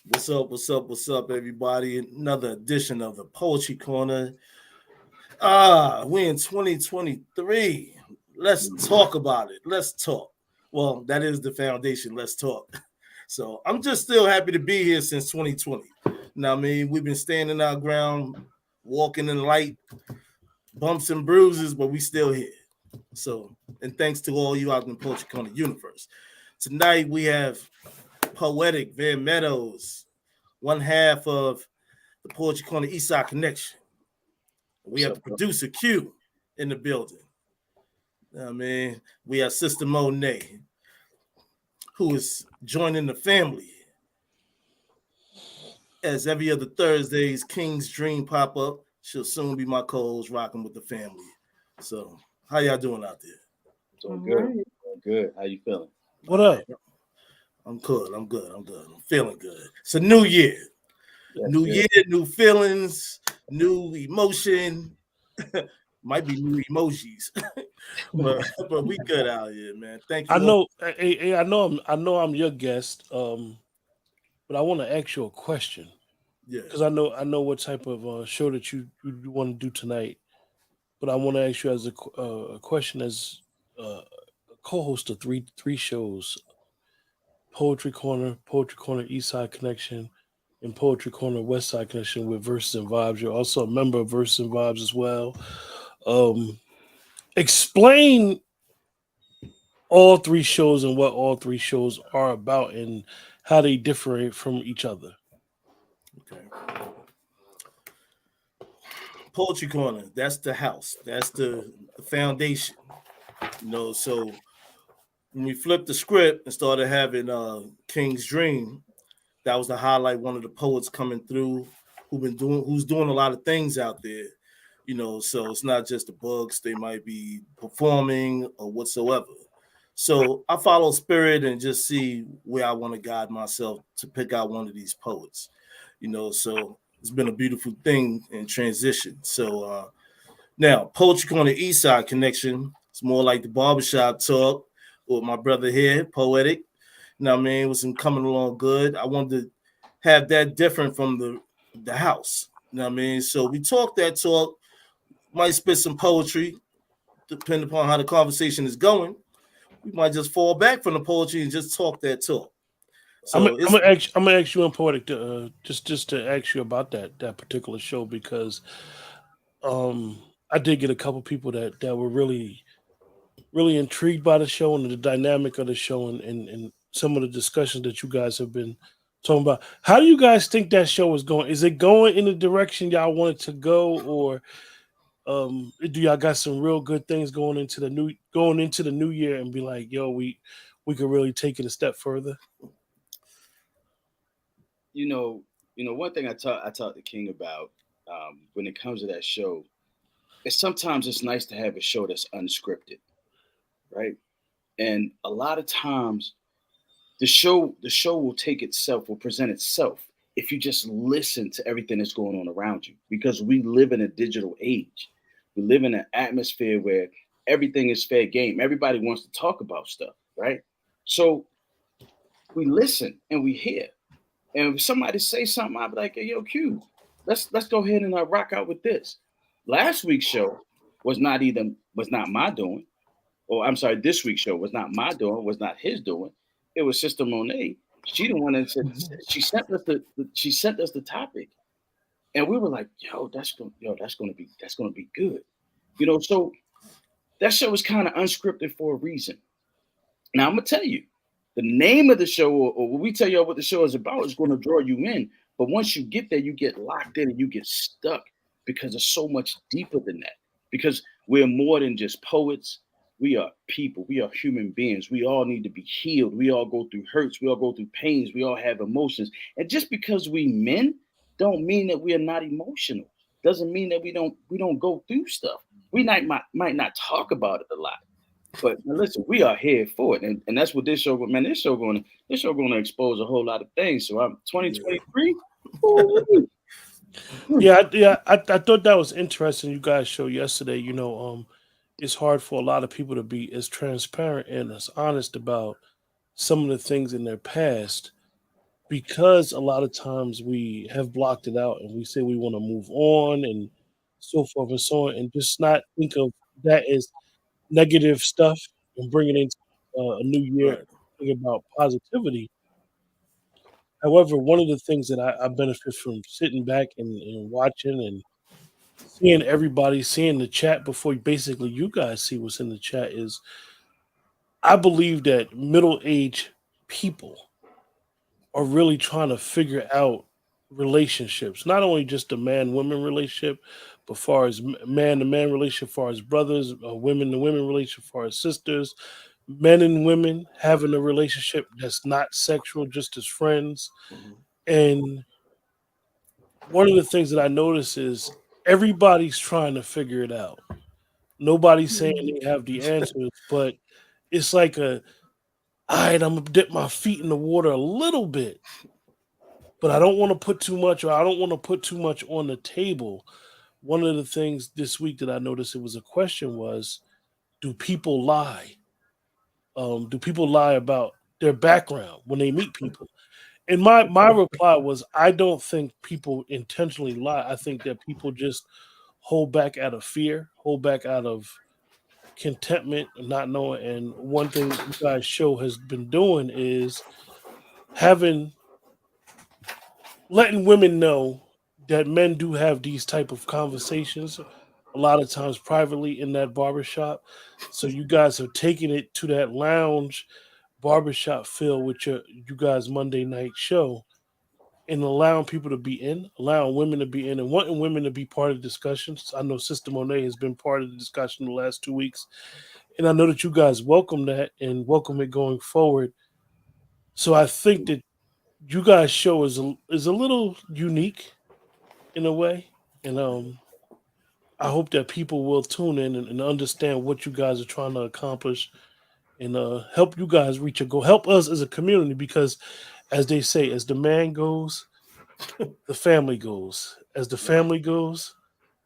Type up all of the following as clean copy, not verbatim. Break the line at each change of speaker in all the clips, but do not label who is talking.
What's up? What's up? What's up, everybody? Another edition of the Poetry Corner. We're in 2023. Let's talk about it. Let's talk. Well, that is the foundation. Let's talk. So I'm just still happy to be here since 2020. Now, I mean, we've been standing our ground, walking in light, bumps and bruises, but we still here. So, and thanks to all you out in the Poetry Corner universe. Tonight we have Poetic Van Meadows, one half of the Poetry Corner Eastside Connection. We
What's
have
up,
the
bro?
producer Q in the building. I mean, we have Sister Monet, who is joining the family as every other Thursday's King's Dream pop up. She'll soon be my co-host rocking with the family. So, how y'all doing out there?
Doing
All
good.
right.
Doing good. How you feeling?
All
What
right.
up?
I'm good. I'm good. I'm good. I'm feeling good. It's a new year.
That's
New
good.
year, new feelings, new emotion. Might be new emojis. but we good out here, man. Thank
I
you all.
know. I know I'm your guest. But I want to ask you a question
Yeah.
because I know what type of show that you want to do tonight. But I want to ask you as a question as a co-host of three shows: Poetry Corner East Side Connection, and Poetry Corner West Side Connection with Verses and Vibes. You're also a member of Verses and Vibes as well. Um, Explain all three shows and what all three shows are about and how they differ from each other.
Okay. Poetry Corner. That's the house. That's the foundation. So when we flipped the script and started having King's Dream, that was to highlight one of the poets coming through who's doing a lot of things out there. So it's not just the books, they might be performing or whatsoever. So I follow spirit and just see where I want to guide myself to pick out one of these poets. So it's been a beautiful thing in transition. So now Poetry on the East Side Connection, it's more like the barbershop talk with my brother here, Poetic. I mean, with some coming along good. I wanted to have that different from the house. I mean? So we talk that talk, might spit some poetry, depending upon how the conversation is going. We might just fall back from the poetry and just talk that talk.
I'm
So
I'm
it's
gonna ask I'm gonna ask you and Poetic to just to ask you about that particular show because I did get a couple people that were really intrigued by the show and the dynamic of the show and some of the discussions that you guys have been talking about. How do you guys think that show is going? Is it going in the direction y'all want it to go, or do y'all got some real good things going into the new year and be like, yo, we could really take it a step further?
You know, one thing I talked to King about when it comes to that show is sometimes it's nice to have a show that's unscripted, right? And a lot of times the show will present itself if you just listen to everything that's going on around you because we live in a digital age. We live in an atmosphere where everything is fair game. Everybody wants to talk about stuff, right? So we listen and we hear. And if somebody say something, I'll be like, hey, yo, Q, let's go ahead and rock out with this. Last week's show was not my doing. Or I'm sorry, this week's show was not my doing, was not his doing. It was Sister Monet. She the one that said she sent us the topic. And we were like, that's gonna be good. So that show was kind of unscripted for a reason. Now I'm gonna tell you, the name of the show, or when we tell you what the show is about, is going to draw you in. But once you get there, you get locked in and you get stuck because it's so much deeper than that. Because we're more than just poets. We are people. We are human beings. We all need to be healed. We all go through hurts. We all go through pains. We all have emotions. And just because we men don't mean that we are not emotional. Doesn't mean that we don't go through stuff. We might not talk about it a lot, but now listen, we are here for it, and that's what this show. Man, this show going to expose a whole lot of things. So I'm
yeah.
2023.
Yeah, I thought that was interesting. You guys showed yesterday. It's hard for a lot of people to be as transparent and as honest about some of the things in their past because a lot of times we have blocked it out and we say we want to move on and so forth and so on, and just not think of that as negative stuff and bring it into a new year,
Right.
think about positivity. However, one of the things that I benefit from sitting back and watching and seeing everybody, seeing the chat before basically you guys see what's in the chat is I believe that middle-aged people are really trying to figure out relationships, not only just the man-woman relationship, but far as man-to-man relationship, far as brothers, women-to-women relationship, far as sisters, men and women having a relationship that's not sexual, just as friends.
Mhm.
And one of the things that I notice is everybody's trying to figure it out. Nobody's saying they have the answers, but it's like all right, I'm gonna dip my feet in the water a little bit, but I don't want to put too much, or I don't want to put too much on the table. One of the things this week that I noticed it was a question was, do people lie? Do people lie about their background when they meet people? And my reply was, I don't think people intentionally lie. I think that people just hold back out of fear, hold back out of contentment, and not knowing. And one thing you guys show has been doing is having letting women know that men do have these type of conversations a lot of times privately in that barbershop. So you guys have taken it to that lounge barbershop feel with you guys Monday night show and allowing people to be in, allowing women to be in, and wanting women to be part of the discussions. I know Sister Monet has been part of the discussion the last 2 weeks, and I know that you guys welcome that and welcome it going forward. So I think that you guys' show is a little unique in a way, and I hope that people will tune in and understand what you guys are trying to accomplish and help you guys reach a goal. Help us as a community because, as they say, as the man goes, the family goes. As the
Right.
family goes,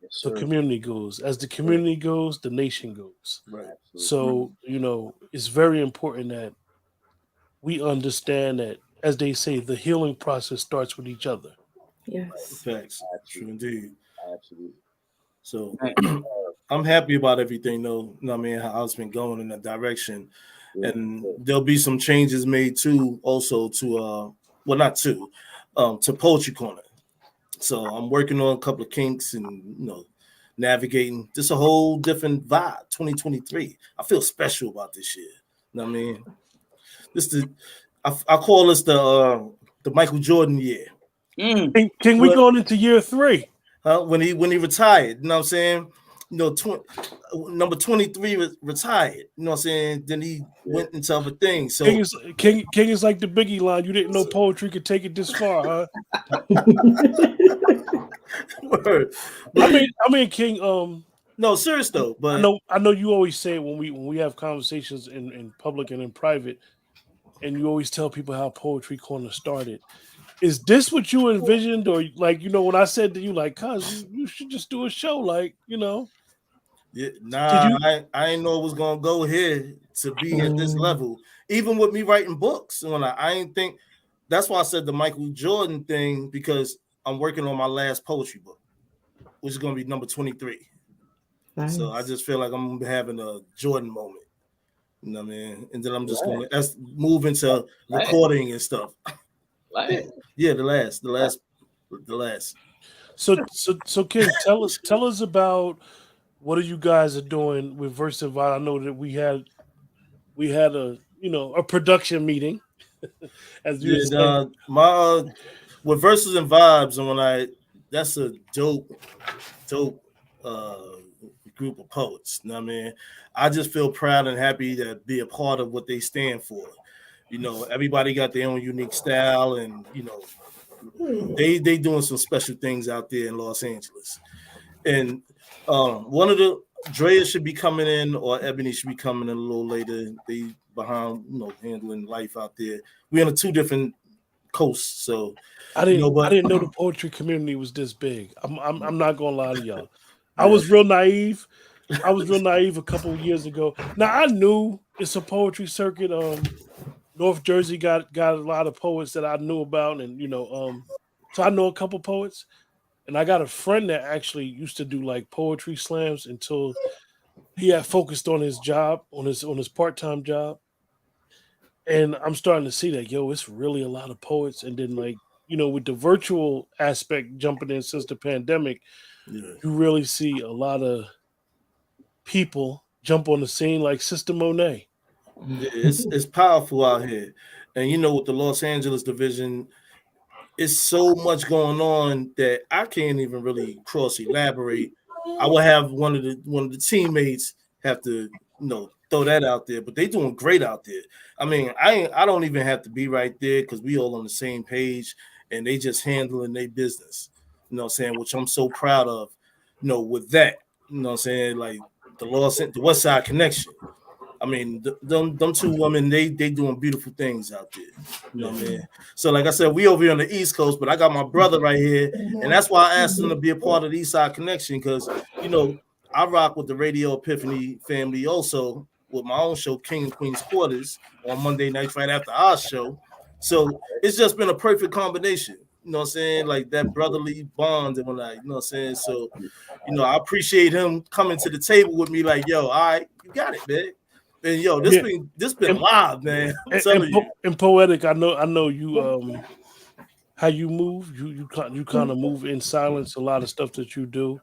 Yes,
the
sir.
community goes. As the
Sir.
community goes, the nation goes.
Right.
Absolutely.
So, it's very important that we understand that, as they say, the healing process starts with each other.
Yes.
Facts. True
Absolutely.
indeed.
Absolutely.
So
Man,
I'm happy about everything though. You know what I mean, how it's been going in that direction.
good,
And
good.
there'll be some changes made too, also to well not to Poetry Corner. So I'm working on a couple of kinks and navigating just a whole different vibe. 2023. I feel special about this year. You know what I mean? This the I call this the Michael Jordan year.
Mm,
Can we
What
go into year 3?
when he retired, you know what I'm saying? Number 23 retired, you know what I'm saying? Then he
yeah.
went into other things.
King
So
is King is like the Biggie line. You didn't know poetry could take it this far, huh?
word.
I
But
mean, King.
no, serious though. But
I know you always say it when we have conversations in public and in private, and you always tell people how Poetry Corner started. Is this what you envisioned, or like when I said to you, like, cuz you should just do a show, like,
yeah,
did
nah,
you?
I ain't know it was gonna go here to be at this level. Even with me writing books, when I ain't think that's why I said the Michael Jordan thing because I'm working on my last poetry book, which is gonna be number 23. So I
Nice.
just feel like I'm having a Jordan moment. You know what I mean? And then I'm just
Right.
gonna move into
Right.
recording and stuff.
Right.
Yeah, the last.
So King, tell us about what are you guys are doing with Versified. I know that we had a a production meeting, as you
Yeah,
would say.
my with verses and vibes, and that's a dope uh group of poets. You know what I mean? I just feel proud and happy to be a part of what they stand for. Everybody got their own unique style, and they doing some special things out there in Los Angeles. And one of the Drea should be coming in, or Ebony should be coming in a little later. They behind, handling life out there. We're on two different coasts, so
I
but
didn't know the poetry community was this big. I'm not gonna lie to y'all. I
yeah,
was real naive. I was real naive a couple of years ago. Now I knew it's a poetry circuit. North Jersey got a lot of poets that I knew about, and so I know a couple poets, and I got a friend that actually used to do like poetry slams until he had focused on his job, on his part time job, and I'm starting to see that it's really a lot of poets, and then like with the virtual aspect jumping in since the pandemic,
Yeah.
you really see a lot of people jump on the scene like Sister Monet.
Yeah, it's powerful out here, and with the Los Angeles division, it's so much going on that I can't even really cross elaborate. I will have one of the teammates have to throw that out there, but they doing great out there. I mean, I don't even have to be right there because we all on the same page, and they just handling their business. You know what I'm saying? Which I'm so proud of. With that, what I'm saying, like the West Side Connection. I mean, them two women, they doing beautiful things out there. You know
Yeah.
what I mean? So, like I said, we over here on the East Coast, but I got my brother right here, and that's why I asked him to be a part of the East Side Connection because I rock with the Radio Epiphany family also with my own show, King and Queen's Quarters, on Monday nights right after our show. So it's just been a perfect combination. You know what I'm saying? Like that brotherly bond and whatnot. You know what I'm saying? So, I appreciate him coming to the table with me. Like, yo, all right, you got it, man. And yo,
Yeah.
this been
And,
live, man. I'm telling you.
and poetic, I know you how you move. You kind of move in silence. A lot of stuff that you do,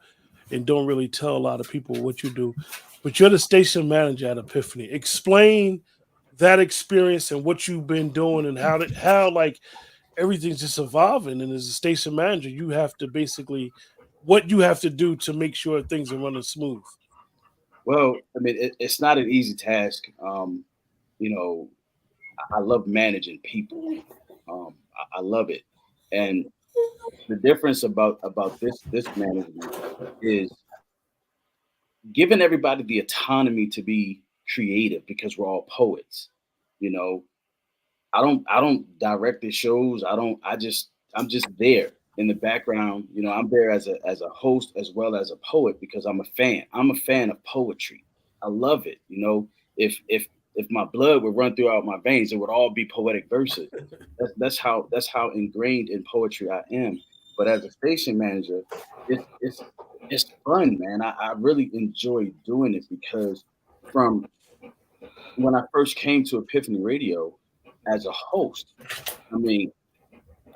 and don't really tell a lot of people what you do. But you're the station manager at Epiphany. Explain that experience and what you've been doing and how like everything's just evolving. And as a station manager, you have to basically what you have to do to make sure things are running smooth.
Well, I mean, it's not an easy task. You know, I love managing people. I love it, and the difference about this management is giving everybody the autonomy to be creative because we're all poets. You know, I don't direct the shows. I'm just there in the background. You know, I'm there as a host as well as a poet because I'm a fan. I'm a fan of poetry. I love it. You know, if my blood would run throughout my veins, it would all be poetic verses. That's how ingrained in poetry I am. But as a station manager, it's fun, man. I really enjoy doing it because from when I first came to Epiphany Radio as a host, I mean,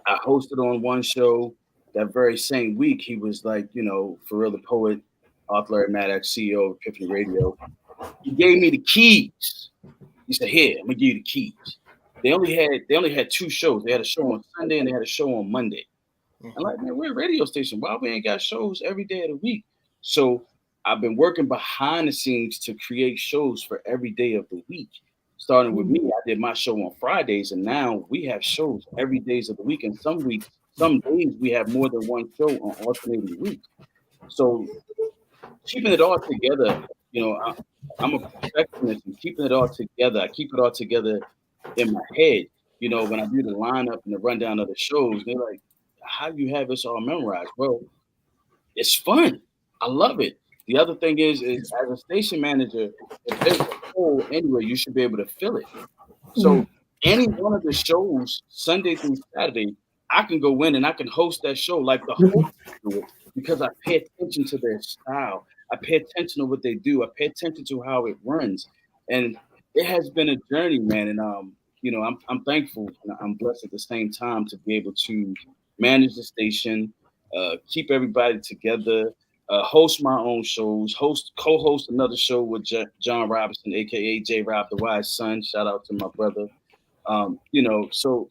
I hosted on one show that very same week. He was like, for real, the poet, Arthur Larry Maddox, CEO of Epiphany Radio. He gave me the keys. He said, "Here, I'm gonna give you the keys." They only had two shows. They had a show on Sunday and they had a show on Monday. I'm like, man, we're a radio station. Why we ain't got shows every day of the week? So I've been working behind the scenes to create shows for every day of the week. Starting with me, I did my show on Fridays, and now we have shows every days of the week. And some weeks, some days we have more than one show on alternating weeks. So keeping it all together, I'm a perfectionist and keeping it all together. I keep it all together in my head. When I do the lineup and the rundown of the shows, they're like, how do you have this all memorized? Well, it's fun. I love it. The other thing is as a station manager, if there's a hole anywhere, you should be able to fill it. So any one of the shows, Sunday through Saturday, I can go in and I can host that show like the host do it because I pay attention to their style. I pay attention to what they do. I pay attention to how it runs, and it has been a journey, man. And I'm thankful and I'm blessed at the same time to be able to manage the station, keep everybody together, host my own shows, co-host another show with John Robinson, aka J. Rob the Wise Son. Shout out to my brother. So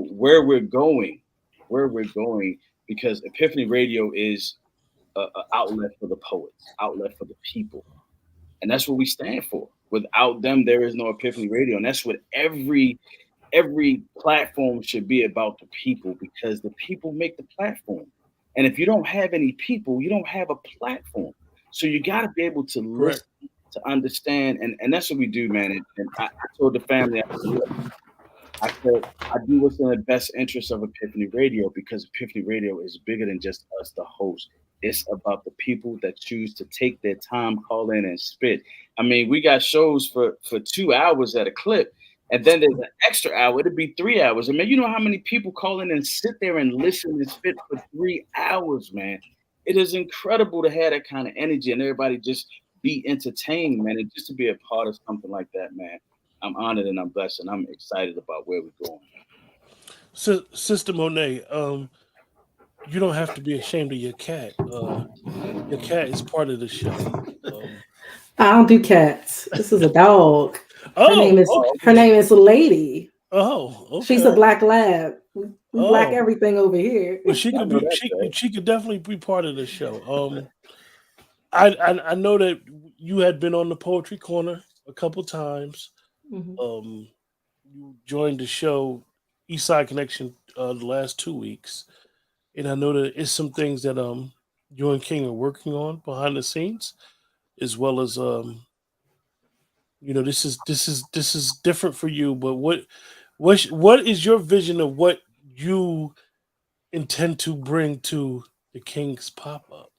where we're going, because Epiphany Radio is a outlet for the poets, outlet for the people, and that's what we stand for. Without them, there is no Epiphany Radio, and that's what every platform should be about, the people, because the people make the platform. And if you don't have any people, you don't have a platform. So you got to be able to
Correct.
listen, to understand, and that's what we do, man. And I told the family, I said, look, I said, I do what's in the best interest of Epiphany Radio because Epiphany Radio is bigger than just us, the host. It's about the people that choose to take their time, call in, and spit. I mean, we got shows for 2 hours at a clip, And then there's an extra hour. It'd be 3 hours. And man, you know how many people call in and sit there and listen and spit for 3 hours, man. It is incredible to have that kind of energy and everybody just be entertained, man. And just to be a part of something like that, man. I'm honored and I'm blessed and I'm excited about where we're going.
So, Sister Monet, you don't have to be ashamed of your cat. Your cat is part of the show. Um,
I don't do cats. This is a dog. Her name
oh,
is
Oh,
her
okay.
name is Lady.
oh,
She's a
okay.
black lab. We black
Oh,
everything over here.
well, she
I
could
know
be.
that's right.
She could definitely be part of the show. I know that you had been on the Poetry Corner a couple times.
Mhm.
Um, you joined the show Eastside Connection the last 2 weeks, and I know that it's some things that you and King are working on behind the scenes, as well as this is different for you. But what is your vision of what you intend to bring to the King's pop up?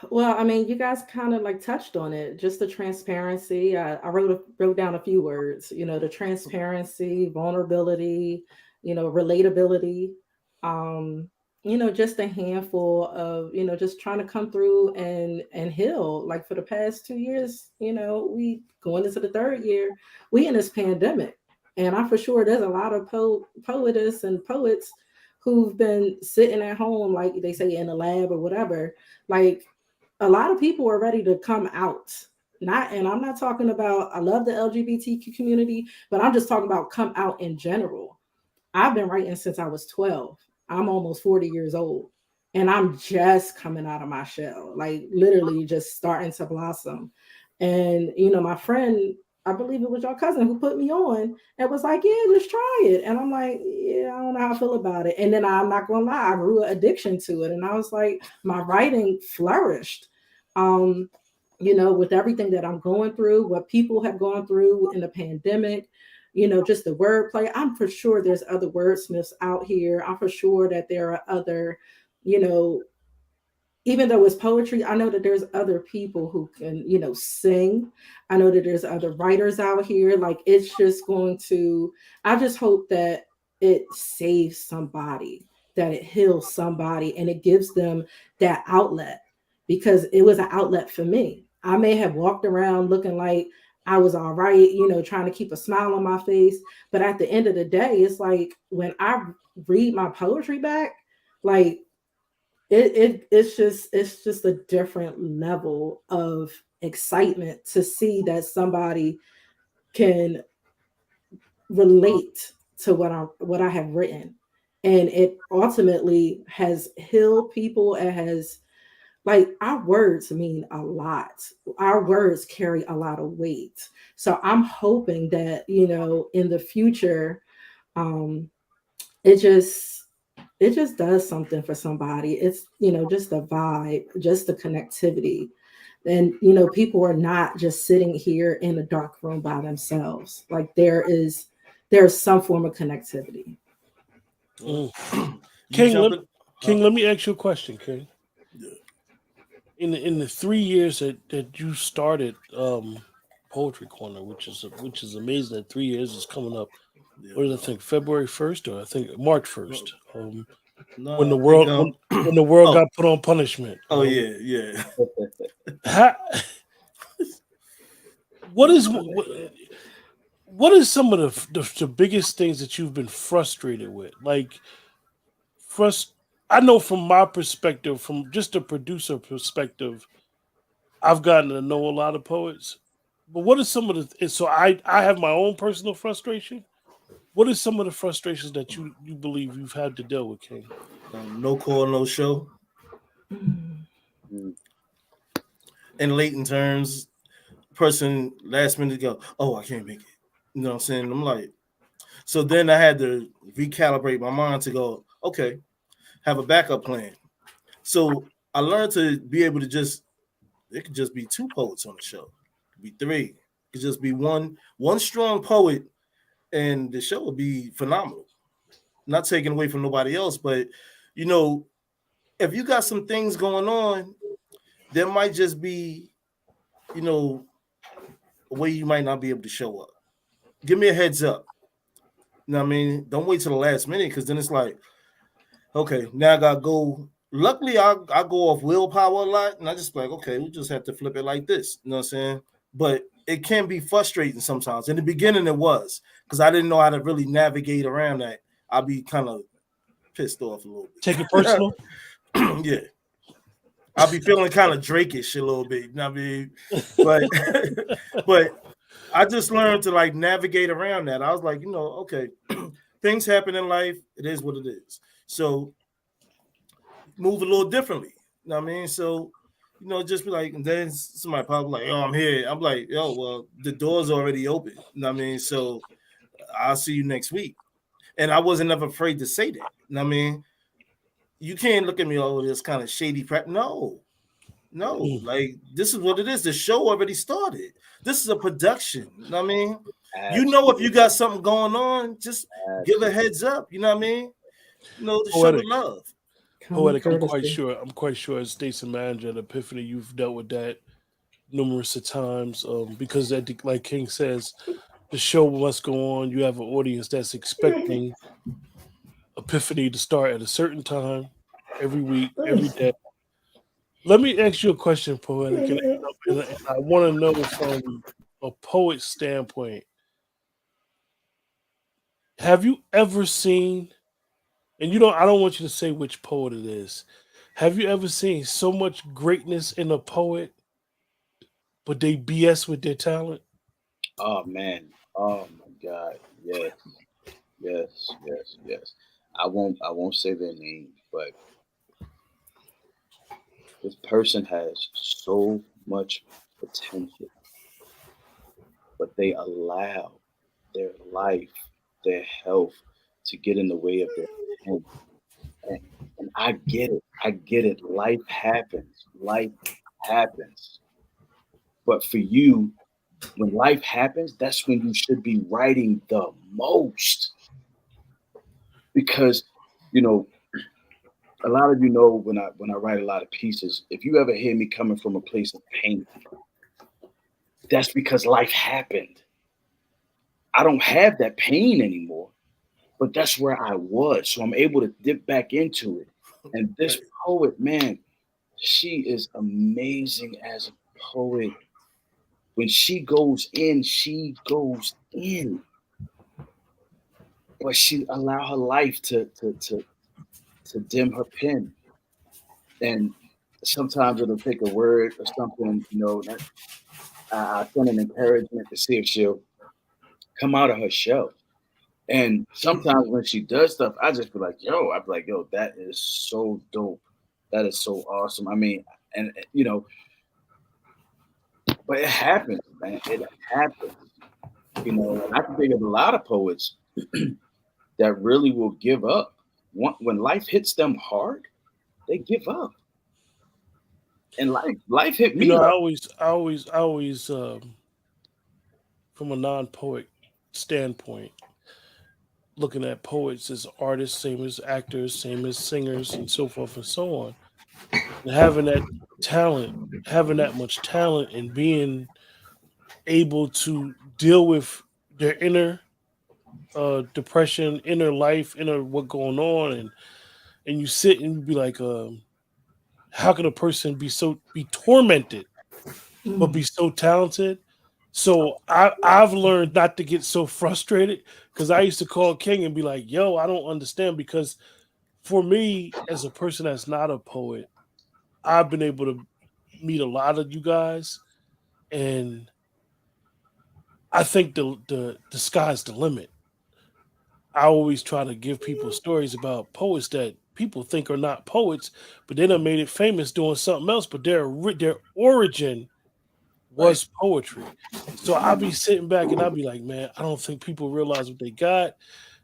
Well, I mean, you guys kind of like touched on it. Just the transparency. I wrote down a few words. The transparency, vulnerability. Relatability. Um, just a handful of just trying to come through and heal. Like for the past 2 years, we going into the third year. We in this pandemic, and I'm for sure there's a lot of poetess and poets who've been sitting at home, like they say, in the lab or whatever. Like a lot of people are ready to come out. And I'm not talking about, I love the LGBTQ community, but I'm just talking about come out in general. I've been writing since I was 12. I'm almost 40 years old. And I'm just coming out of my shell, like literally just starting to blossom. And, my friend, I believe it was your cousin who put me on and was like, yeah, let's try it. And I'm like, yeah, I don't know how I feel about it. And then I'm not going to lie, I grew an addiction to it. And I was like, my writing flourished. Um, with everything that I'm going through, what people have gone through in the pandemic, just the wordplay. I'm for sure there's other wordsmiths out here. I'm for sure that there are other, you know, even though it's poetry, I know that there's other people who can, sing. I know that there's other writers out here. Like it's just going to, I just hope that it saves somebody, that it heals somebody and it gives them that outlet because it was an outlet for me. I may have walked around looking like I was all right, trying to keep a smile on my face. But at the end of the day, it's like when I read my poetry back, like it's just a different level of excitement to see that somebody can relate to what I have written, and it ultimately has healed people. It has, like, our words mean a lot. Our words carry a lot of weight. So I'm hoping that in the future, um it just it just does something for somebody. It's just the vibe, just the connectivity. And people are not just sitting here in a dark room by themselves. Like there's some form of connectivity.
Mm.
You
King,
jumping?
King, let me ask you a question, King.
Yeah.
In the 3 years that you started Poetry Corner, which is amazing that 3 years is coming up.
Yeah.
What did I think? February 1st or I think March 1st. When
No,
the
I think
world when the world
oh
got put on punishment.
yeah, yeah.
How, what is what is some of the biggest things that you've been frustrated with? Like frust I know from my perspective, from just a producer perspective, I've gotten to know a lot of poets. But what are some of so I have my own personal frustration. What are some of the frustrations that you believe you've had to deal with, King?
No call, no show.
Mm.
Mm.
In Leighton terms, person last minute go, oh, I can't make it. You know what I'm saying? I'm like, so then I had to recalibrate my mind to go, okay, have a backup plan. So I learned to be able to it could just be two poets on the show. It could be three. It could just be one strong poet, and the show would be phenomenal. Not taking away from nobody else, but you know, if you got some things going on, there might just be, you know, a way you might not be able to show up. Give me a heads up. You know what I mean? Don't wait till the last minute, because then it's like, okay, now I gotta go. Luckily, I go off willpower a lot, and I just like, okay, we just have to flip it like this. You know what I'm saying? But it can be frustrating sometimes. In the beginning, it was, because I didn't know how to really navigate around that. I'd be kind of pissed off a little bit.
Take it personal.
Yeah. I'll be feeling kind of Drake-ish a little bit. You know what I mean? But but I just learned to like navigate around that. I was like, okay, things happen in life. It is what it is. So move a little differently. You know what I mean? So, just be like, and then somebody probably like, oh, I'm here. I'm like, yo, well, the door's already open. You know what I mean? So I'll see you next week. And I wasn't ever afraid to say that. You know what I mean? You can't look at me, oh, this kind of shady prep. No, like this is what it is. The show already started. This is a production. You know what I mean? If you got something going on, just give a heads up. You know what I mean? The show with love.
Poetic, I'm quite sure as station manager at Epiphany, you've dealt with that numerous of times. Because that, like King says, the show must go on. You have an audience that's expecting Epiphany to start at a certain time every week, every day. Let me ask you a question, Poetic, and I want to know from a poet's standpoint. Have you ever seen, and I don't want you to say which poet it is. Have you ever seen so much greatness in a poet, but they BS with their talent?
Oh man. Oh my God. Yes. Yes. I won't say their name, but this person has so much potential, but they allow their life, their health to get in the way of their pen. And, and I get it. I get it. Life happens. Life happens. But for you, when life happens, that's when you should be writing the most. Because, a lot of when I write a lot of pieces, if you ever hear me coming from a place of pain, that's because life happened. I don't have that pain anymore, but that's where I was. So I'm able to dip back into it. And this poet, man, she is amazing as a poet. When she goes in, she goes in. But she allow her life to dim her pen. And sometimes it'll take a word or something, that I send an encouragement to see if she'll come out of her shell. And sometimes when she does stuff, I just be like, yo, that is so dope. That is so awesome. I mean, and but it happens, man. It happens. And I can think of a lot of poets that really will give up. When life hits them hard, they give up. And life hit me
I
up.
always, from a non-poet standpoint, looking at poets as artists, same as actors, same as singers, and so forth and so on, and having that much talent, and being able to deal with their inner depression, inner life, inner what going on, and you sit and you be like, how can a person be tormented but be so talented? So I've learned not to get so frustrated, because I used to call King and be like, yo, I don't understand, because for me, as a person that's not a poet, I've been able to meet a lot of you guys, and I think the sky's the limit. I always try to give people stories about poets that people think are not poets, but they done made it famous doing something else, but their origin was poetry. So I'll be sitting back and I'll be like, man, I don't think people realize what they got.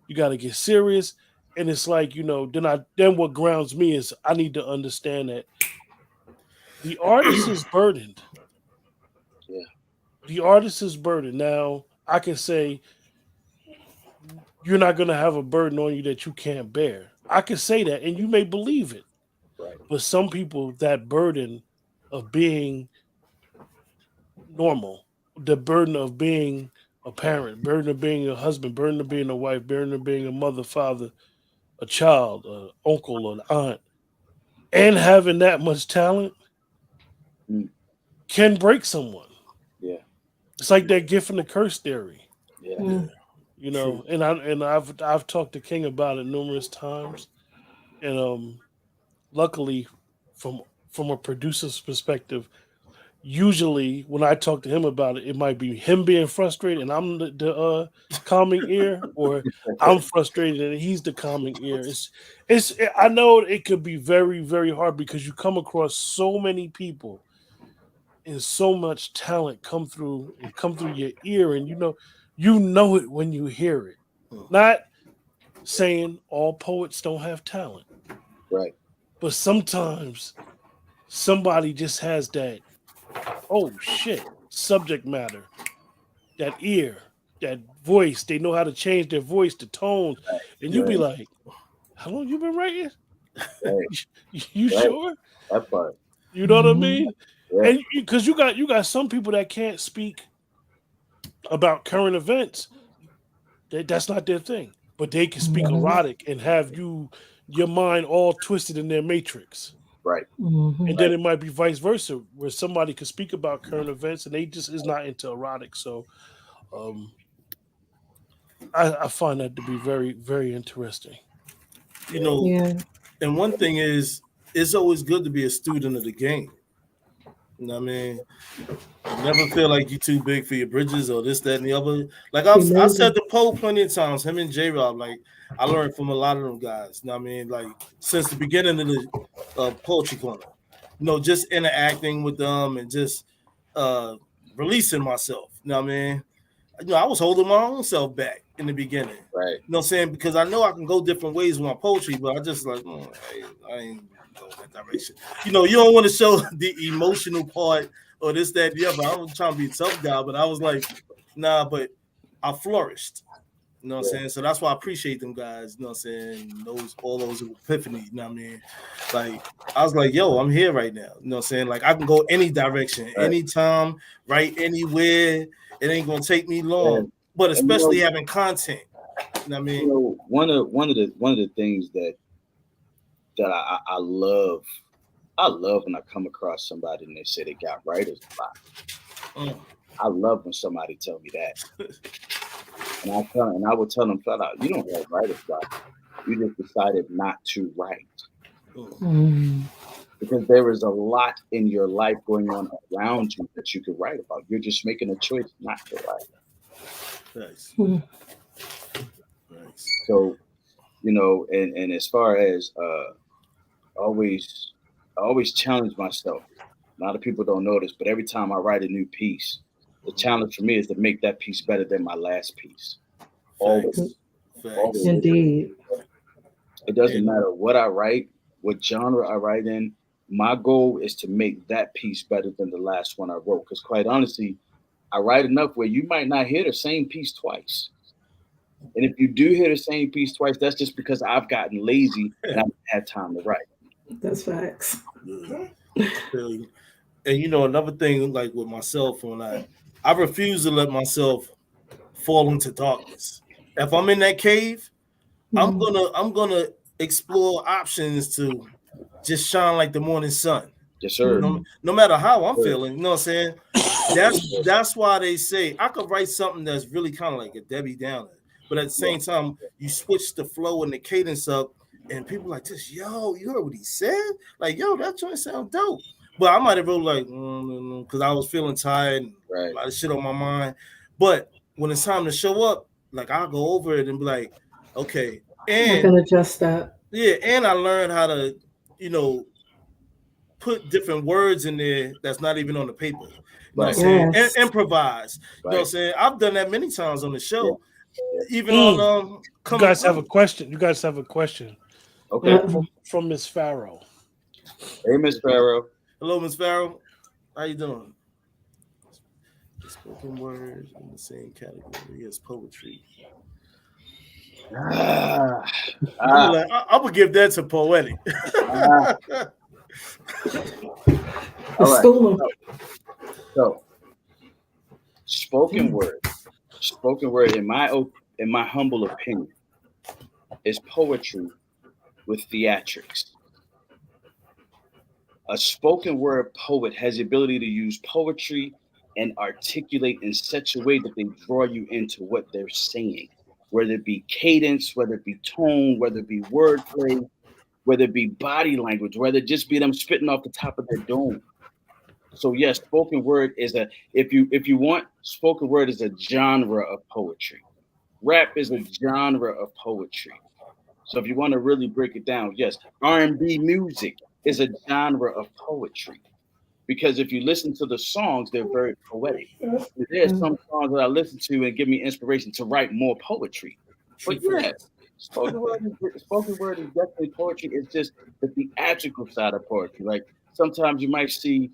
You got to get serious. And it's like, then what grounds me is I need to understand that the artist is burdened.
Yeah.
The artist is burdened. Now, I can say you're not going to have a burden on you that you can't bear. I can say that, and you may believe it.
Right.
But some people, that burden of being normal, the burden of being a parent, burden of being a husband, burden of being a wife, burden of being a mother, father, a child, an uncle, an aunt, and having that much talent
Mm.
can break someone.
Yeah.
It's like that gift and the curse theory,
Yeah.
Mm.
you know.
True.
And I've talked to King about it numerous times, and luckily, from a producer's perspective, usually when I talk to him about it, it might be him being frustrated and I'm the calming ear, or I'm frustrated and he's the calming ear. I know it could be very, very hard because you come across so many people and so much talent come through your ear, and you know it when you hear it.
Mm.
Not saying all poets don't have talent,
Right.
but sometimes somebody just has that, oh shit, subject matter, that ear, that voice. They know how to change their voice, the tones, and you be
Right.
like, "How long you been writing?
Right.
You
Right.
sure?
That part.
You know what I
Mhm.
mean?"
Yeah.
And because you got some people that can't speak about current events. That's not their thing, but they can speak
Mhm.
erotic and have your mind all twisted in their matrix.
Right.
Mhm.
And then it might be vice versa, where somebody could speak about current events and they just is not into erotic. So um, I find that to be very, very interesting.
You know,
Yeah.
and one thing is, it's always good to be a student of the game. You know what I mean? Never feel like you're too big for your bridges or this, that, and the other. Like I said
Humility.
to Poe plenty of times, him and J Rob, like I learned from a lot of them guys. You know what I mean? Like since the beginning of the Poetry Corner. You know, just interacting with them and just uh releasing myself. You know what I mean? You know, I was holding my own self back in the beginning.
Right.
You know what I'm saying? Because I know I can go different ways with my poetry, but I just like, I ain't going that direction. You know, you don't want to show the emotional part or this, that, the other. I was trying to be a tough guy, but I was like, nah, but I flourished. You know what I'm saying? So that's why I appreciate them guys, you know what I'm saying? All those epiphany, you know what I mean? Like, I was like, yo, I'm here right now. You know what I'm saying? Like I can go any direction,
Right.
anytime, write anywhere. It ain't gonna take me long.
And,
But
and, you know,
especially having content. You know what I
you
mean?
know, one of the things that I love when I come across somebody and they say they got writer's block.
Mm.
I love when somebody tell me that. And I will tell them flat out, you don't have writer's block. You just decided not to write.
Mm.
Because there is a lot in your life going on around you that you could write about. You're just making a choice not to write.
Nice.
Mm.
Nice.
So, you know, and as far as I always challenge myself. A lot of people don't know this, but every time I write a new piece, the challenge for me is to make that piece better than my last piece. Always.
Facts.
Always.
Indeed.
It doesn't matter what I write, what genre I write in. My goal is to make that piece better than the last one I wrote. Because quite honestly, I write enough where you might not hear the same piece twice. And if you do hear the same piece twice, that's just because I've gotten lazy and I haven't had time to write.
That's facts.
And you know, another thing, like with myself, when I refuse to let myself fall into darkness. If I'm in that cave, I'm gonna explore options to just shine like the morning sun.
Yes, sir.
No matter how I'm feeling, you know what I'm saying? That's why they say I could write something that's really kind of like a Debbie Downer, but at the same time, you switch the flow and the cadence up, and people like this, yo, you heard what he said? Like, yo, that joint sound dope. But I might have wrote like, because I was feeling tired and a lot of shit on my mind. But when it's time to show up, like I'll go over it and be like, okay. And
I can adjust that.
Yeah, and I learned how to, you know, put different words in there that's not even on the paper. You know what I'm saying?
Yes.
Improvise. You know what I'm saying? I've done that many times on the show. Even on
You guys have a question.
Okay.
From Miss Farrow.
Hey, Miss Farrow.
Hello, Miss Farrow. How you doing? Spoken words in the same category as poetry. I'm gonna give that to poetic.
All right. So spoken word in my humble opinion is poetry with theatrics. A spoken word poet has the ability to use poetry and articulate in such a way that they draw you into what they're saying, whether it be cadence, whether it be tone, whether it be wordplay, whether it be body language, whether it just be them spitting off the top of their dome. So yes, spoken word is if you want, spoken word is a genre of poetry. Rap is a genre of poetry. So if you want to really break it down, yes, R&B music is a genre of poetry. Because if you listen to the songs, they're very poetic. There's some songs that I listen to and give me inspiration to write more poetry. But yeah, spoken word is definitely poetry. It's just the theatrical side of poetry. Like sometimes you might see,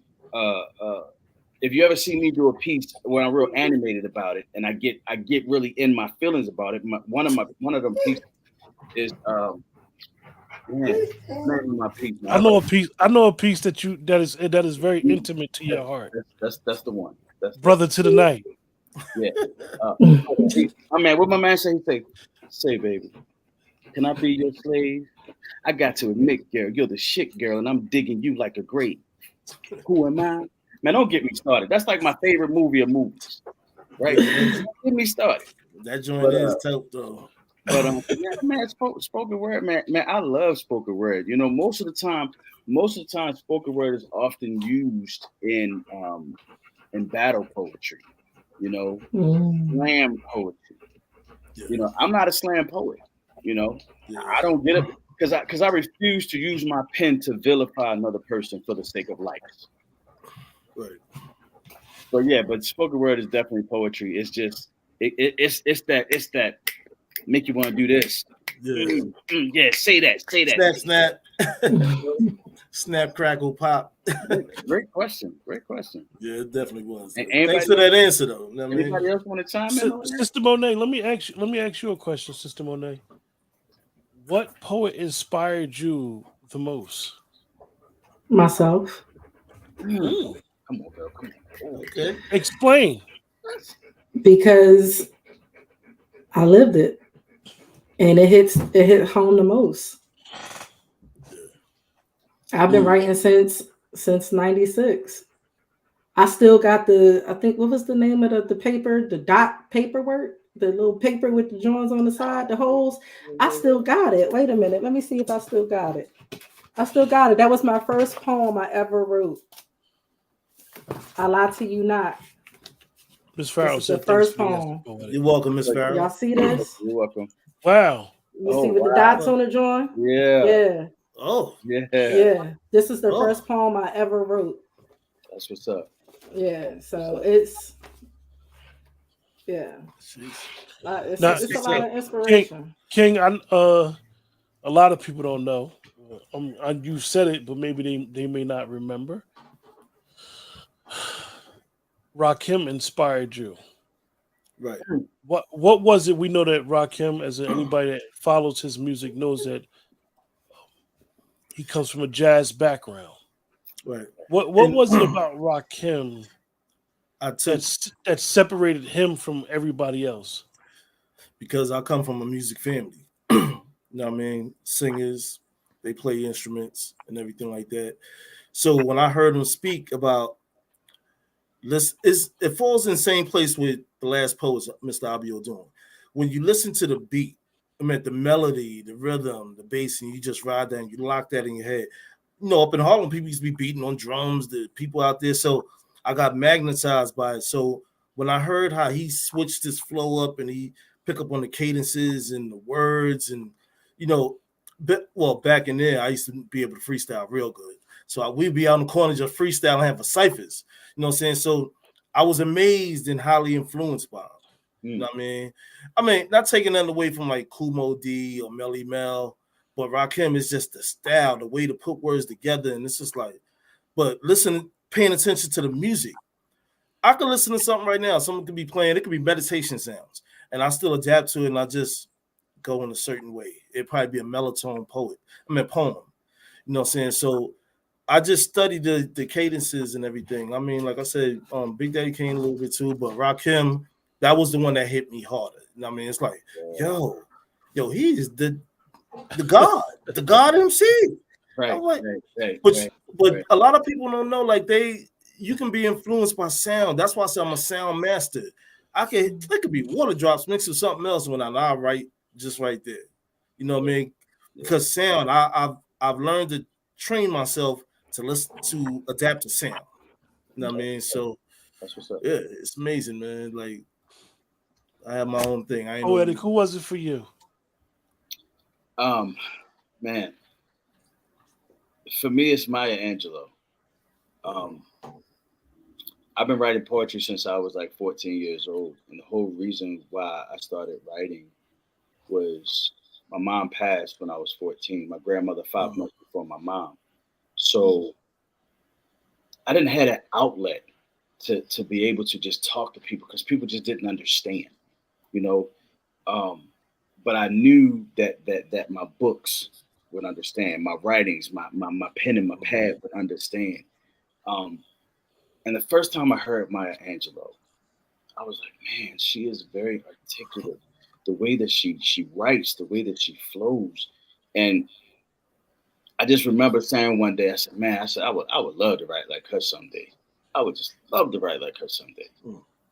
if you ever see me do a piece where I'm real animated about it, and I get really in my feelings about it. One of them pieces is man, name of my piece.
I know a piece. I know a piece that is very intimate to your heart.
That's the one. That's
Brother to the night.
Yeah. My man, what my man say? He say, baby, can I be your slave? I got to admit, girl, you're the shit, girl, and I'm digging you like a grave. Who am I? Man, don't get me started. That's like my favorite movie of movies, right? Don't get me started.
That joint is tough though.
But man, spoken word, man, I love spoken word. You know, most of the time, spoken word is often used in battle poetry. You know, slam poetry.
Yeah.
You know, I'm not a slam poet. You know, I don't get it because I refuse to use my pen to vilify another person for the sake of likes.
Right.
But yeah, but spoken word is definitely poetry. It's just it's that make you want to do this.
Yeah.
Yeah, say that.
Snap. Snap, crackle, pop.
Great question.
Yeah, it definitely was.
Anybody
Thanks for that answer, though. You know what I mean?
Anybody else want to chime in on that?
Sister Monet, let me ask you a question, Sister Monet. What poet inspired you the most?
Myself.
Come on, girl. Come on.
Okay.
Explain.
Because I lived it. And it hit home the most. I've been writing since 96. I still got I think, what was the name of the paper? The dot paperwork? The little paper with the joints on the side, the holes. I still got it. Wait a minute. Let me see if I still got it. I still got it. That was my first poem I ever wrote. I lie to you not.
Miss Farrell
This is the
said
first
thanks
poem.
You're welcome, Miss Farrell.
Y'all see this?
You're welcome.
Wow.
You see with the dots on the joint?
Yeah.
Oh.
Yeah. This is the first poem I ever wrote.
That's what's up.
Yeah. So it's it's a lot of inspiration.
King, a lot of people don't know. You said it, but maybe they may not remember. Rakim inspired you.
Right.
What was it? We know that Rakim, as anybody that follows his music knows that he comes from a jazz background.
Right.
What was it about Rakim that separated him from everybody else?
Because I come from a music family. You know what I mean? Singers, they play instruments and everything like that. So when I heard him speak about it falls in the same place with the last poets Mr. Abio doing. When you listen to the beat, I mean the melody, the rhythm, the bass, and you just ride that and you lock that in your head. You know, up in Harlem, people used to be beating on drums, the people out there. So I got magnetized by it. So when I heard how he switched his flow up and he pick up on the cadences and the words and, you know, back in there, I used to be able to freestyle real good. So we'd be out in the corner just freestyling, having ciphers. You know what I'm saying? So I was amazed and highly influenced by him. You know what I mean? Not taking nothing away from like Kumo D or Melly Mel, but Rakim is just the style, the way to put words together. And it's just like, but paying attention to the music. I could listen to something right now. Someone could be playing, it could be meditation sounds. And I still adapt to it and I just go in a certain way. It'd probably be a poem. You know what I'm saying? So I just studied the cadences and everything. I mean, like I said, Big Daddy Kane a little bit too, but Rakim, that was the one that hit me harder. I mean, it's like, yo, he's the God MC.
Right,
I'm like,
right,
but a lot of people don't know, like you can be influenced by sound. That's why I say I'm a sound master. It could be water drops mixed with something else when I write just right there. You know what I mean? Because sound, I've learned to train myself to listen to adapt to sound. You know what I mean? So
that's what's up.
Yeah, it's amazing, man. Like I have my own thing. I ain't
Poetic, who was it for you?
Man, for me, it's Maya Angelou. I've been writing poetry since I was like 14 years old, and the whole reason why I started writing was my mom passed when I was 14. My grandmother 5 months before my mom, so I didn't have an outlet to be able to just talk to people because people just didn't understand, you know. But I knew that my books would understand, my writings, my pen and my pad would understand. And the first time I heard Maya Angelou, I was like, man, she is very articulate. The way that she writes, the way that she flows. And I just remember saying one day, I said, man, I would love to write like her someday. I would just love to write like her someday.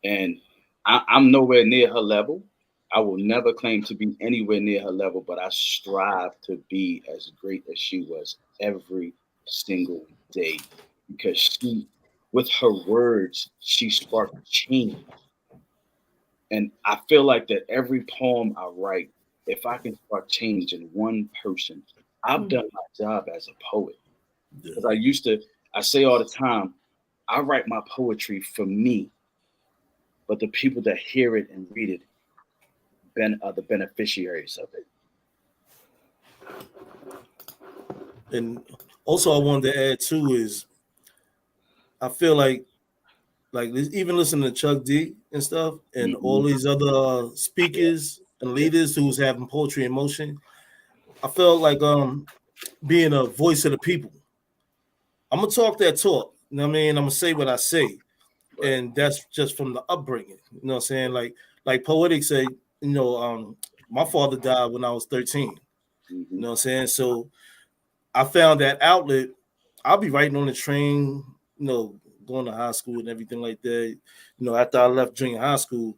And I'm nowhere near her level. I will never claim to be anywhere near her level, but I strive to be as great as she was every single day because she, with her words, she sparked change. And I feel like that every poem I write, if I can spark change in one person, I've done my job as a poet. Because I say all the time, I write my poetry for me, but the people that hear it and read it are the beneficiaries of it.
And also I wanted to add too is I feel like even listening to Chuck D and stuff and all these other speakers and leaders who's having poetry in motion, I felt like being a voice of the people. I'm gonna talk that talk. You know what I mean? I'm gonna say what I say.
Right.
And that's just from the upbringing. You know what I'm saying? Like Poetic said, my father died when I was 13. You know what I'm saying? So I found that outlet. I'll be writing on the train, going to high school and everything like that. After I left junior high school,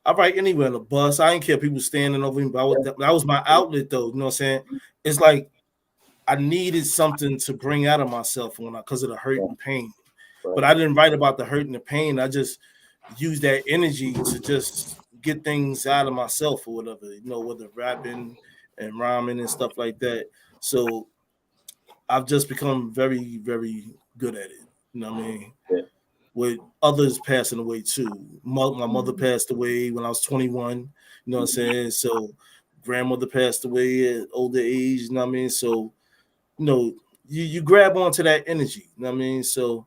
I write anywhere on the bus. I didn't care people standing over me, but that was my outlet though. You know what I'm saying? It's like I needed something to bring out of myself because of the hurt and pain. But I didn't write about the hurt and the pain. I just used that energy to just get things out of myself or whatever, whether rapping and rhyming and stuff like that. So I've just become very, very good at it. You know what I mean?
Yeah.
With others passing away too. My mother passed away when I was 21. You know what I'm saying? So grandmother passed away at older age. You know what I mean? So, you grab onto that energy. You know what I mean? So,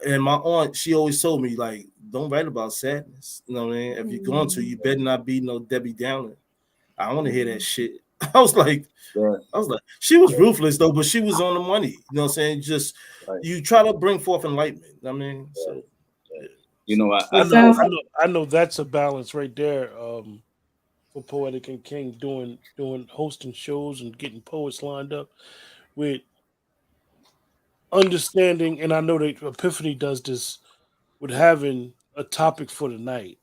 and my aunt, she always told me, like, don't write about sadness. You know what I mean? If you're going to, you better not be no Debbie Downer. I don't want to hear that shit. I was like, she was ruthless though, but she was on the money. You know what I'm saying? Just you try to bring forth enlightenment. I mean, so
I know that's a balance right there. For Poetic and King doing hosting shows and getting poets lined up with understanding, and I know that Epiphany does this with having a topic for the night.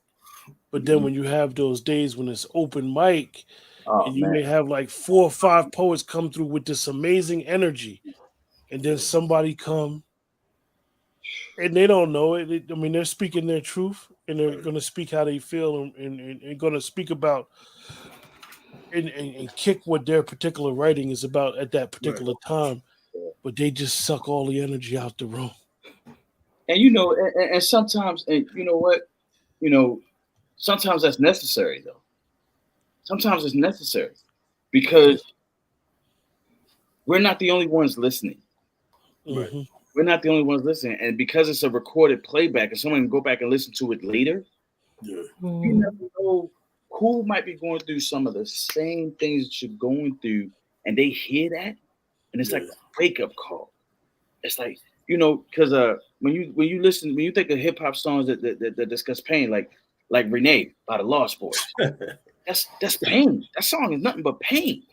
But then when you have those days when it's open mic, and you may have like 4 or 5 poets come through with this amazing energy, and then somebody come and they don't know it. I mean, they're speaking their truth, and they're going to speak how they feel, and going to speak about and kick what their particular writing is about at that particular time. But they just suck all the energy out the room.
And sometimes, and you know what, sometimes that's necessary though. Sometimes it's necessary because we're not the only ones listening.
Right.
We're not the only ones listening, and because it's a recorded playback, and someone can go back and listen to it later, you never know who might be going through some of the same things that you're going through, and they hear that, and it's like a wake-up call. it's like, you know, because when you think of hip hop songs that discuss pain, like Renee by the Lost Boys, that's pain. That song is nothing but pain.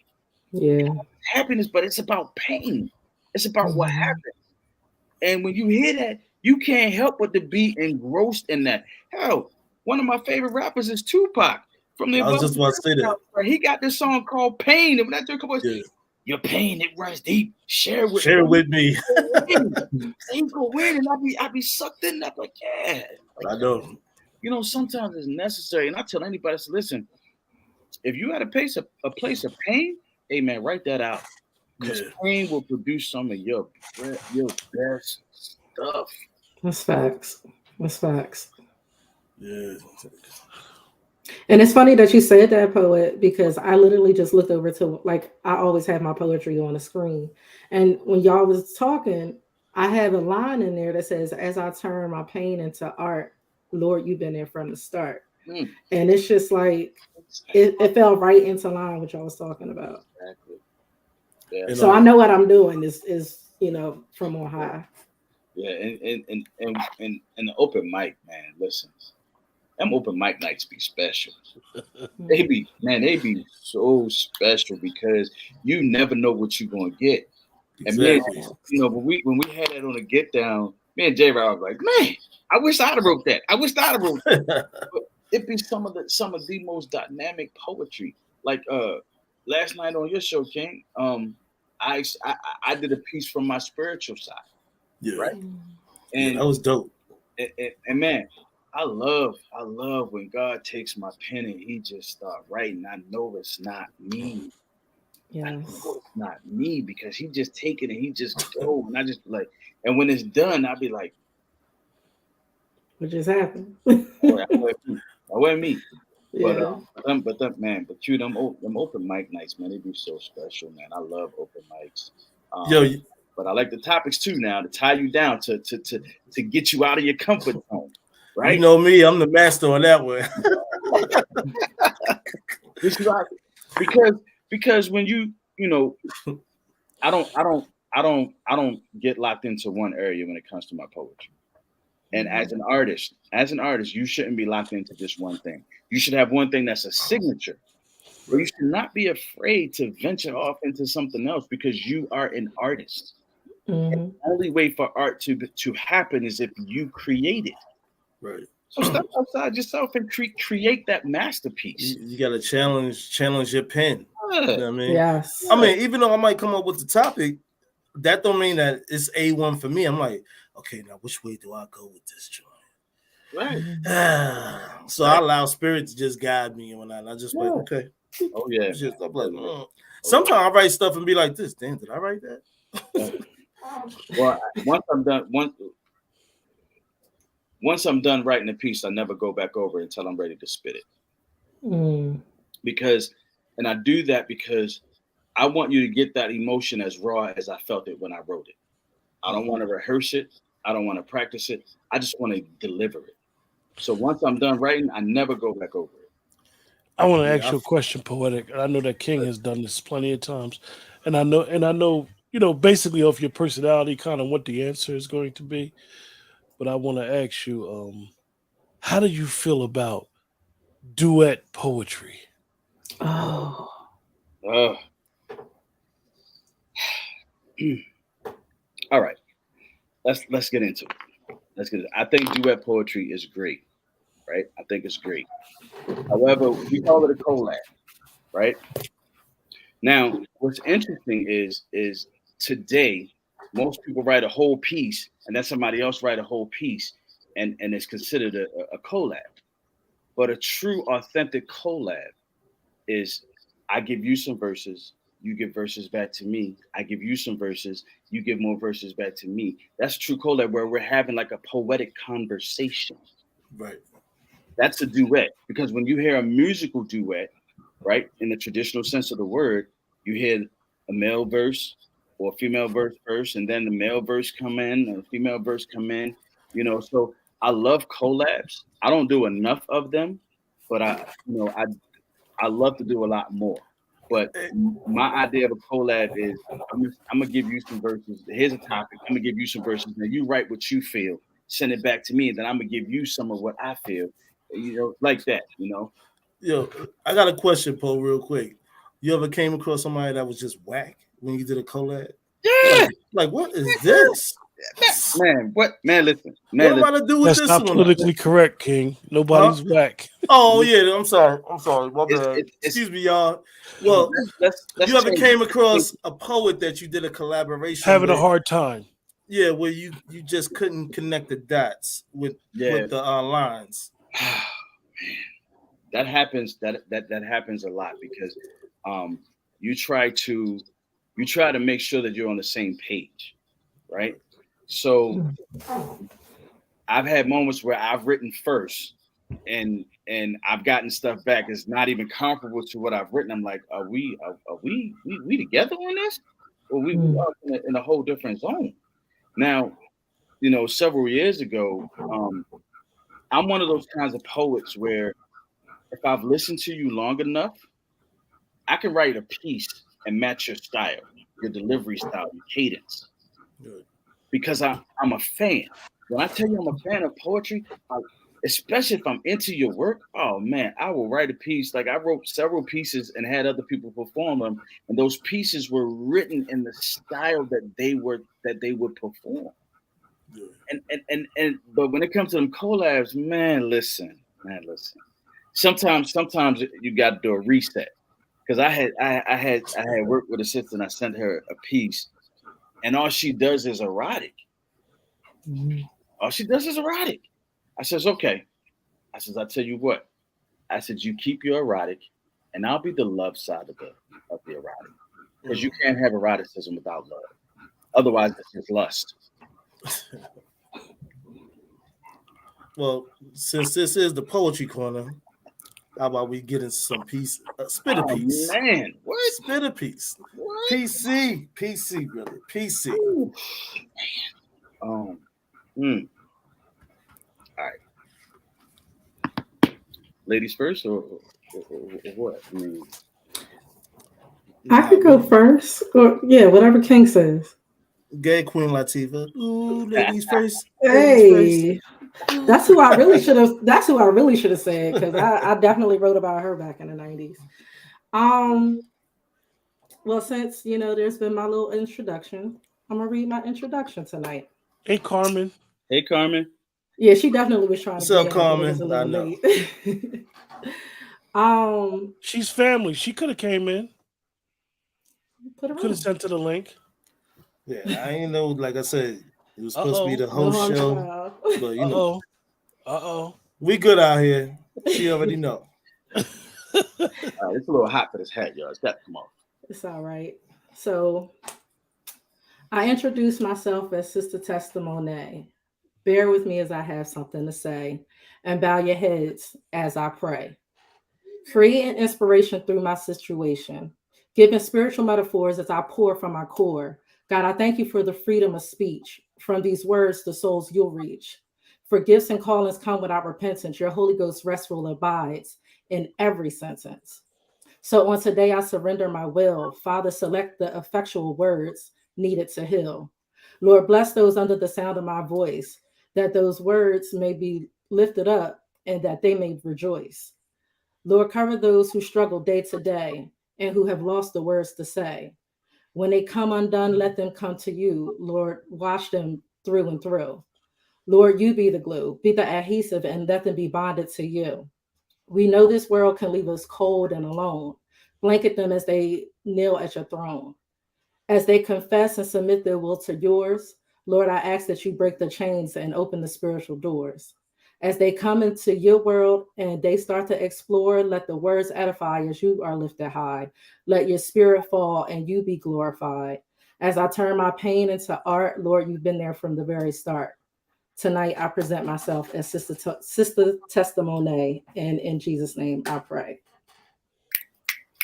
Yeah.
Happiness, but it's about pain. It's about what
Mhm.
happened. And when you hear that, you can't help but to be engrossed in that. Hell, one of my favorite rappers is Tupac from the
I was
Above
just
the
about to say that.
River. He got this song called Pain. And when I do a couple of
Yeah.
your pain, it runs deep. Share it with
Share it with me.
me. They go in and I be sucked in. I'm like, yeah. Like,
I know.
you know, sometimes it's necessary. And I tell anybody, to listen, if you at a place of pain, hey man, write that out. Because
Yeah.
pain will produce some of your best stuff.
That's facts. That's facts.
Yeah.
And it's funny that you said that, poet, because I literally just looked over to, like, I always have my poetry on the screen. And when y'all was talking, I have a line in there that says, as I turn my pain into art, Lord, you've been there from the start.
Mm,
And it's just like, it fell right into line what y'all was talking about.
exactly. Yeah.
And,
So I know what I'm doing is from on high.
Yeah, and the open mic, man. Listen, them open mic nights be special. They be so special because you never know what you're gonna get. And man,
exactly.
you know, when we had that on the get down, me and J Rob was like, man, I wish I'd have wrote that. I wish I'd have wrote that. But it be some of the most dynamic poetry. Like last night on your show, King, I did a piece from my spiritual side,
Yeah.
right?
Yeah,
And
that was dope.
and man, I love when God takes my pen and he just start writing. I know it's not me. I
Yes.
know it's not me because he just take it and he just go. And I just like, and when it's done, I'll be like,
What just happened?
oh, that wasn't me. But
Yeah.
them open mic nights, man, they be so special, man. I love open mics.
Yo,
But I like the topics too now to tie you down to get you out of your comfort zone, right?
you know me, I'm the master on that one.
This is right. Because when you know, I don't get locked into one area when it comes to my poetry. And as an artist, you shouldn't be locked into just one thing. You should have one thing that's a signature. But you should not be afraid to venture off into something else because you are an artist.
Mhm.
The only way for art to happen is if you create it.
Right.
So step outside yourself and create that masterpiece.
You gotta challenge your pen. You know what I mean?
Yes.
I mean, even though I might come up with the topic, that don't mean that it's A1 for me. I'm like, okay, now which way do I go with this joint?
Right.
So I allow spirit to just guide me and whatnot. I just like, okay.
Oh yeah.
I'm like, sometimes I write stuff and be like this. Damn, did I write that?
Well, once I'm done writing a piece, I never go back over it until I'm ready to spit it.
Mm.
Because, and I do that because I want you to get that emotion as raw as I felt it when I wrote it. I don't want to rehearse it. I don't want to practice it. I just want to deliver it. So once I'm done writing, I never go back over it.
I want to ask you a question, Poetic. I know that King has done this plenty of times, and I know, basically of your personality, kind of what the answer is going to be. But I want to ask you, how do you feel about duet poetry?
Oh.
All right, let's get into it. I think duet poetry is great, right? I think it's great. However, we call it a collab, right? Now, what's interesting is today most people write a whole piece and then somebody else write a whole piece and it's considered a collab. But a true authentic collab is I give you some verses, you give verses back to me. I give you some verses, you give more verses back to me. That's true collab where we're having like a poetic conversation.
Right.
That's a duet because when you hear a musical duet, right, in the traditional sense of the word, you hear a male verse or a female verse first, and then the male verse come in, and the female verse come in. So I love collabs. I don't do enough of them, but I love to do a lot more. But my idea of a collab is I'm gonna give you some verses. Here's a topic. I'm gonna give you some verses. Now you write what you feel, send it back to me, and then I'm gonna give you some of what I feel. Like that.
Yo, I got a question, Poe, real quick. You ever came across somebody that was just whack when you did a collab?
Yeah,
Like what is this?
man. What, man? Listen,
What
man.
am I to do with
That's
this
not
one?
politically correct, King. Nobody's whack.
Oh yeah, I'm sorry. My bad.
It's-
Excuse me, y'all. Well,
let's
you ever
change
came
it.
across a poet that you did a collaboration
Having a
with?
hard time.
Yeah, where you just couldn't connect the dots with the lines.
That happens. That happens a lot because you try to make sure that you're on the same page, right? So I've had moments where I've written first and I've gotten stuff back that's not even comparable to what I've written. I'm like, are we together on this? Or we are in a whole different zone. Now, several years ago, I'm one of those kinds of poets where if I've listened to you long enough, I can write a piece and match your style, your delivery style, your cadence.
Good.
Because I'm a fan. When I tell you I'm a fan of poetry, especially if I'm into your work, oh man, I will write a piece. Like I wrote several pieces and had other people perform them, and those pieces were written in the style that they would perform.
Good.
And but when it comes to them collabs, man, listen. Sometimes you got to do a reset. Because I had worked with a sister and I sent her a piece, and all she does is erotic. All she does is erotic. I says, okay. I says, I'll tell you what. I said, you keep your erotic, and I'll be the love side of the erotic. Because you can't have eroticism without love. Otherwise, it's just lust.
Well, since this is the poetry corner, how about we get into some piece? Spit a piece.
Man, what?
Spit a piece.
What?
PC, brother. PC.
Ooh. All right. Ladies first, or what? I mean,
I could go first, or whatever King says.
Gay Queen Latifah. Ooh, ladies first.
Hey, that's who I really should have. That's who I really should have said because I definitely wrote about her back in the 90s. Well, since there's been my little introduction, I'm gonna read my introduction tonight.
Hey, Carmen.
Hey, Carmen.
Yeah, she definitely was trying
What's
to
up,
get in, but it
Carmen?
was a
I
little
know.
late.
She's family. She could have came in.
Put her
Could have sent her the link.
Yeah, I ain't know. Like I said, it was supposed to be the whole
No
show, but we good out here. She already know.
It's a little hot for this hat, y'all. It's got to come off.
It's all right. So I introduced myself as Sister Testimony. Bear with me as I have something to say, and bow your heads as I pray. Creating inspiration through my situation, giving spiritual metaphors as I pour from my core. God, I thank you for the freedom of speech. From these words, the souls you'll reach. For gifts and callings come without repentance. Your Holy Ghost restful abides in every sentence. So on today, I surrender my will. Father, select the effectual words needed to heal. Lord, bless those under the sound of my voice, that those words may be lifted up and that they may rejoice. Lord, cover those who struggle day to day and who have lost the words to say. When they come undone, let them come to you. Lord, wash them through and through. Lord, you be the glue, be the adhesive, and let them be bonded to you. We know this world can leave us cold and alone. Blanket them as they kneel at your throne. As they confess and submit their will to yours, Lord, I ask that you break the chains and open the spiritual doors. As they come into your world and they start to explore, let the words edify as you are lifted high. Let your spirit fall and you be glorified. As I turn my pain into art, Lord, you've been there from the very start. Tonight, I present myself as Sister Testimony, and in Jesus' name, I pray.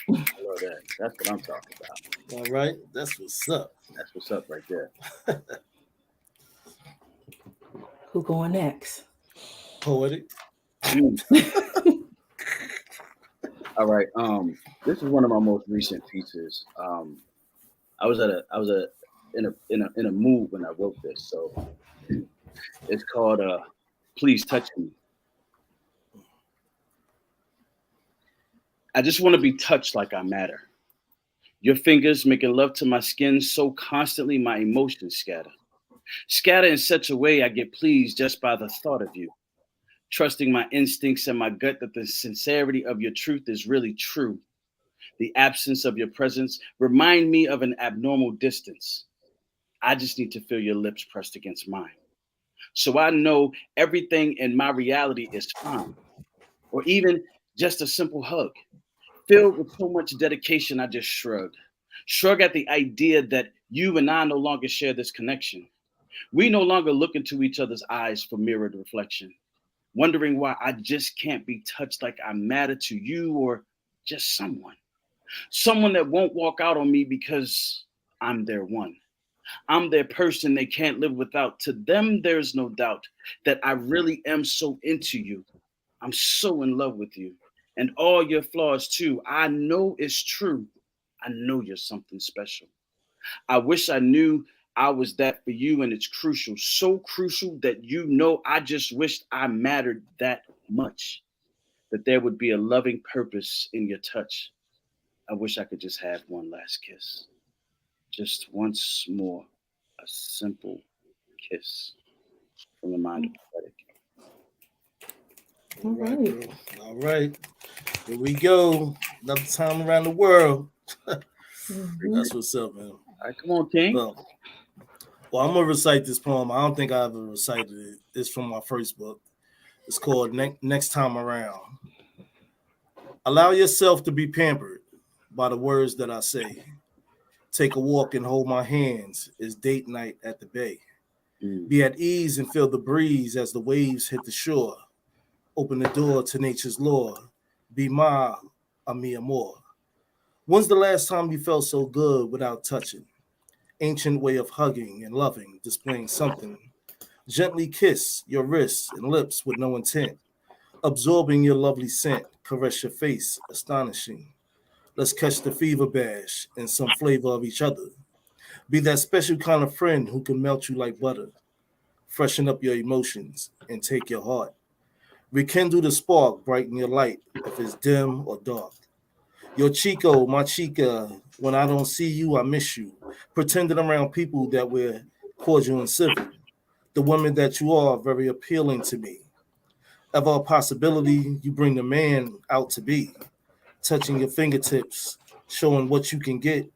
I love that. That's what I'm talking about.
All right, that's what's up.
That's what's up right there.
Who going next?
Poetic.
All right. This is one of my most recent pieces. I was in a mood when I wrote this. So it's called Please Touch Me. I just want to be touched like I matter. Your fingers making love to my skin so constantly my emotions scatter. Scatter in such a way I get pleased just by the thought of you. Trusting my instincts and my gut that the sincerity of your truth is really true. The absence of your presence remind me of an abnormal distance. I just need to feel your lips pressed against mine. So I know everything in my reality is fine. Or even just a simple hug. Filled with so much dedication, I just shrugged. Shrug at the idea that you and I no longer share this connection. We no longer look into each other's eyes for mirrored reflection. Wondering why I just can't be touched like I matter to you or just someone. Someone that won't walk out on me because I'm their one. I'm their person they can't live without. To them, there's no doubt that I really am so into you. I'm so in love with you. And all your flaws, too. I know it's true. I know you're something special. I wish I knew I was that for you, and it's crucial. So crucial that you know I just wished I mattered that much. That there would be a loving purpose in your touch. I wish I could just have one last kiss. Just once more, a simple kiss from the mind of poetic.
All right, bro. All right. Here we go. Another time around the world. That's what's up, man.
All right, come on, King.
Well, I'm gonna recite this poem. I don't think I ever recited it. It's from my first book. It's called Next Time Around. Allow yourself to be pampered by the words that I say. Take a walk and hold my hands. It's date night at the bay. Be at ease and feel the breeze as the waves hit the shore. Open the door to nature's law. Be my mi amor. When's the last time you felt so good without touching? Ancient way of hugging and loving, displaying something. Gently kiss your wrists and lips with no intent. Absorbing your lovely scent, caress your face, astonishing. Let's catch the fever bash and some flavor of each other. Be that special kind of friend who can melt you like butter. Freshen up your emotions and take your heart. Rekindle the spark, brighten your light if it's dim or dark. Your Chico, my chica, when I don't see you, I miss you. Pretending around people that we're cordial and civil. The woman that you are, very appealing to me. Ever a possibility, you bring the man out to be. Touching your fingertips, showing what you can get,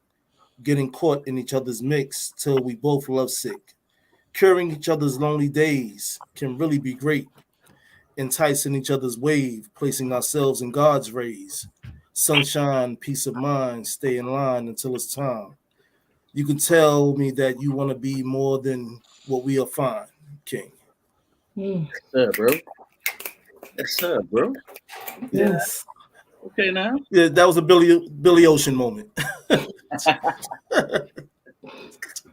getting caught in each other's mix till we both lovesick. Curing each other's lonely days can really be great. Enticing each other's wave, placing ourselves in God's rays. Sunshine, peace of mind, stay in line until it's time. You can tell me that you want to be more than what we are fine, King.
Mm,
Yes, sir, bro. Yes, sir, bro.
yes.
Okay, now.
Yeah, that was a Billy Ocean moment.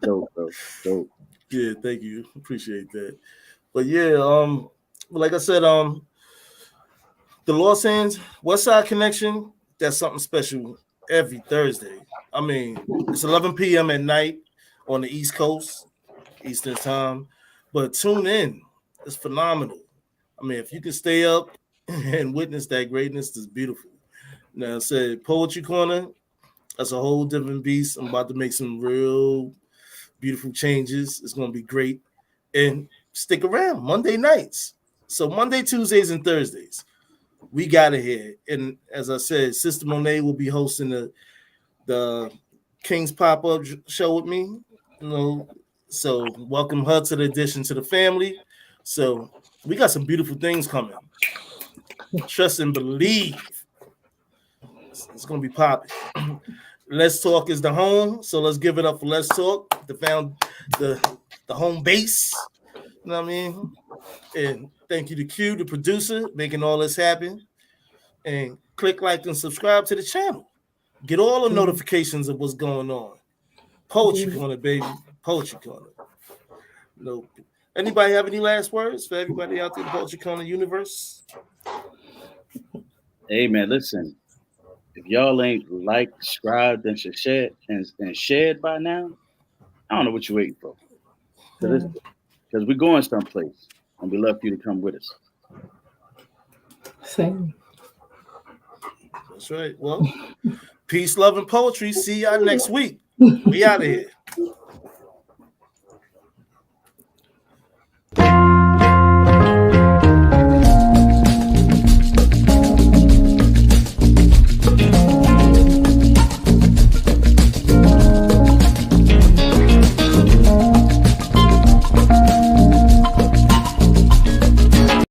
Dope, bro. Dope.
Yeah, thank you. Appreciate that. But yeah, like I said, the Los Angeles West Side Connection, that's something special every Thursday. I mean, it's 11 p.m. at night on the East Coast, Eastern time. But tune in. It's phenomenal. I mean, if you can stay up and witness that greatness, it's beautiful. Now, I said Poetry Corner, that's a whole different beast. I'm about to make some real beautiful changes. It's going to be great. And stick around Monday nights. So Monday, Tuesdays, and Thursdays. We got it here. And as I said, Sister Monet will be hosting the King's Pop-Up show with me. You know, so welcome her to the addition to the family. So we got some beautiful things coming. Trust and believe. It's gonna be popping. Let's Talk is the home, so let's give it up for Let's Talk, the home base. You know what I mean? And thank you to Q, the producer, making all this happen. And click like and subscribe to the channel. Get all the notifications of what's going on. Poetry Corner, baby. Poetry Corner. No. Anybody have any last words for everybody out there in the Poetry Corner universe?
Hey, man, listen. If y'all ain't liked, subscribed, and shared by now, I don't know what you're waiting for.
Yeah.
Because we're going someplace, and we love for you to come with us.
Same.
That's right. Well, peace, love, and poetry. See y'all next week. We out of here.